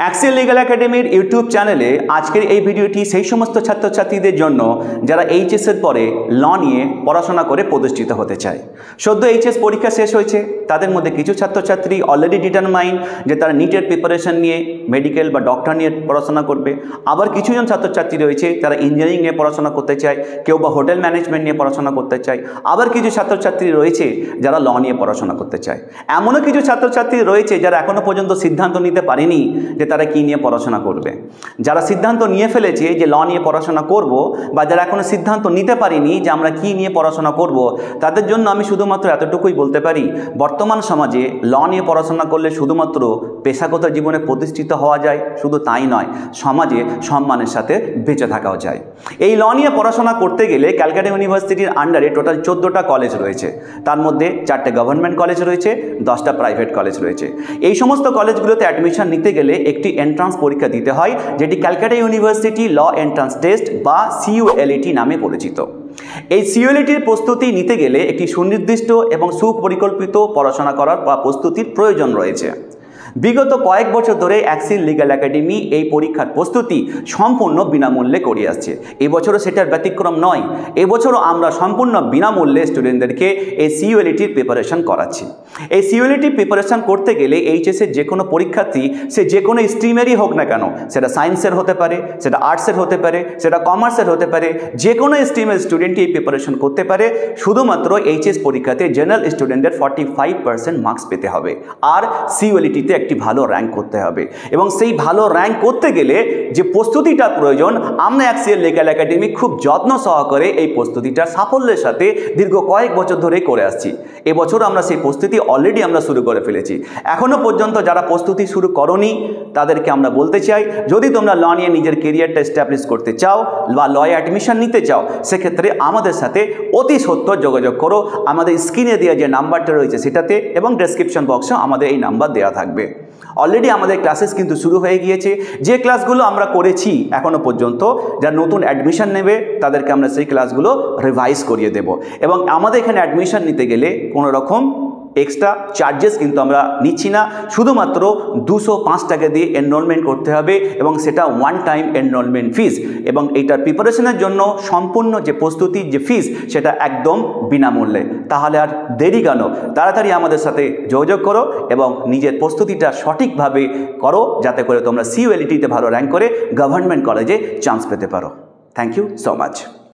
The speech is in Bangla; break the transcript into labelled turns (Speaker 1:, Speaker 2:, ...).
Speaker 1: অ্যাক্সিয়াল লিগ্যাল একাডেমির ইউটিউব চ্যানেলে আজকের এই ভিডিওটি সেই সমস্ত ছাত্রছাত্রীদের জন্য যারা এইচএসের পরে ল নিয়ে পড়াশোনা করে প্রতিষ্ঠিত হতে চায়। সদ্য এইচএস পরীক্ষা শেষ হয়েছে, তাদের মধ্যে কিছু ছাত্রছাত্রী অলরেডি ডিটারমাইন্ড যে তারা নিটের প্রিপারেশন নিয়ে মেডিকেল বা ডক্টর নিয়ে পড়াশোনা করবে। আবার কিছুজন ছাত্রছাত্রী রয়েছে তারা ইঞ্জিনিয়ারিং নিয়ে পড়াশোনা করতে চায়, কেউ বা হোটেল ম্যানেজমেন্ট নিয়ে পড়াশোনা করতে চায়। আবার কিছু ছাত্রছাত্রী রয়েছে যারা ল নিয়ে পড়াশোনা করতে চায়। এমনও কিছু ছাত্রছাত্রী রয়েছে যারা এখনও পর্যন্ত সিদ্ধান্ত নিতে পারেনি যে তারা কী নিয়ে পড়াশোনা করবে। যারা সিদ্ধান্ত নিয়ে ফেলেছে যে ল নিয়ে পড়াশোনা করব, বা যারা এখনও সিদ্ধান্ত নিতে পারেনি যে আমরা কী নিয়ে পড়াশোনা করব, তাদের জন্য আমি শুধুমাত্র এতটুকুই বলতে পারি, বর্তমান সমাজে ল নিয়ে পড়াশোনা করলে শুধুমাত্র পেশাগত জীবনে প্রতিষ্ঠিত হওয়া যায়, শুধু তাই নয়, সমাজে সম্মানের সাথে বেঁচে থাকাও যায়। এই ল নিয়ে পড়াশোনা করতে গেলে ক্যালকাটা ইউনিভার্সিটির আন্ডারে টোটাল 14টা কলেজ রয়েছে। তার মধ্যে 4টে গভর্নমেন্ট কলেজ রয়েছে, 10টা প্রাইভেট কলেজ রয়েছে। এই সমস্ত কলেজগুলোতে অ্যাডমিশন নিতে গেলে একটি এন্ট্রান্স পরীক্ষা দিতে হয়, যেটি Calcutta university law entrance test বা CULET নামে পরিচিত। এই CULETর প্রস্তুতি নিতে গেলে একটি সুনির্দিষ্ট এবং সুপরিকল্পিত পড়াশোনা করার বা প্রস্তুতির প্রয়োজন রয়েছে। বিগত কয়েক বছর ধরে অ্যাক্সিয়াল লিগ্যাল একাডেমি এই পরীক্ষার প্রস্তুতি সম্পূর্ণ বিনামূল্যে করে আসছে। এবছরও সেটার ব্যতিক্রম নয়। এবছরও আমরা সম্পূর্ণ বিনামূল্যে স্টুডেন্টদেরকে এই CULETর প্রিপারেশন করাচ্ছি। এই CULETর প্রিপারেশন করতে গেলে এইচএসের যে কোনো পরীক্ষার্থী, সে যে কোনো স্ট্রিমেরই হোক না কেন, সেটা সায়েন্সের হতে পারে, সেটা আর্টসের হতে পারে, সেটা কমার্সের হতে পারে, যে কোনো স্ট্রিমের স্টুডেন্টই এই প্রিপারেশন করতে পারে। শুধুমাত্র এইচএস পরীক্ষাতে জেনারেল স্টুডেন্টের 45% মার্কস পেতে হবে, আর CULETতে একটি ভালো র্যাঙ্ক করতে হবে। এবং সেই ভালো র্যাঙ্ক করতে গেলে যে প্রস্তুতিটা প্রয়োজন, আমরা অ্যাক্সিয়াল লিগ্যাল একাডেমি খুব যত্ন সহকারে এই প্রস্তুতিটা সাফল্যের সাথে দীর্ঘ কয়েক বছর ধরে করে আসছি। এবছর আমরা সেই প্রস্তুতি অলরেডি আমরা শুরু করে ফেলেছি। এখনও পর্যন্ত যারা প্রস্তুতি শুরু করনি তাদেরকে আমরা বলতে চাই, যদি তোমরা ল নিয়ে নিজের কেরিয়ারটা এস্টাবলিশ করতে চাও বা লয়ে অ্যাডমিশন নিতে চাও, সেক্ষেত্রে আমাদের সাথে অতি সত্বর যোগাযোগ করো। আমাদের স্ক্রিনে দেওয়া যে নাম্বারটা রয়েছে সেটাতে, এবং ডেসক্রিপশন বক্সেও আমাদের এই নাম্বার দেওয়া থাকবে। অলরেডি আমাদের ক্লাসেস কিন্তু শুরু হয়ে গিয়েছে। যে ক্লাসগুলো আমরা করেছি এখনও পর্যন্ত, যারা নতুন অ্যাডমিশন নেবে তাদেরকে আমরা সেই ক্লাসগুলো রিভাইজ করিয়ে দেব। এবং আমাদের এখানে অ্যাডমিশন নিতে গেলে কোনো রকম এক্সট্রা চার্জেস কিন্তু আমরা নিচ্ছি না। শুধুমাত্র 205 টাকা দিয়ে এনরোলমেন্ট করতে হবে, এবং সেটা ওয়ান টাইম এনরোলমেন্ট ফিস। এবং এইটার প্রিপারেশনের জন্য সম্পূর্ণ যে প্রস্তুতির যে ফিস, সেটা একদম বিনামূল্যে। তাহলে আর দেরি কেন, তাড়াতাড়ি আমাদের সাথে যোগাযোগ করো এবং নিজের প্রস্তুতিটা সঠিকভাবে করো, যাতে করে তোমরা CULETতে ভালো র্যাঙ্ক করে গভর্নমেন্ট কলেজে চান্স পেতে পারো। Thank you so much.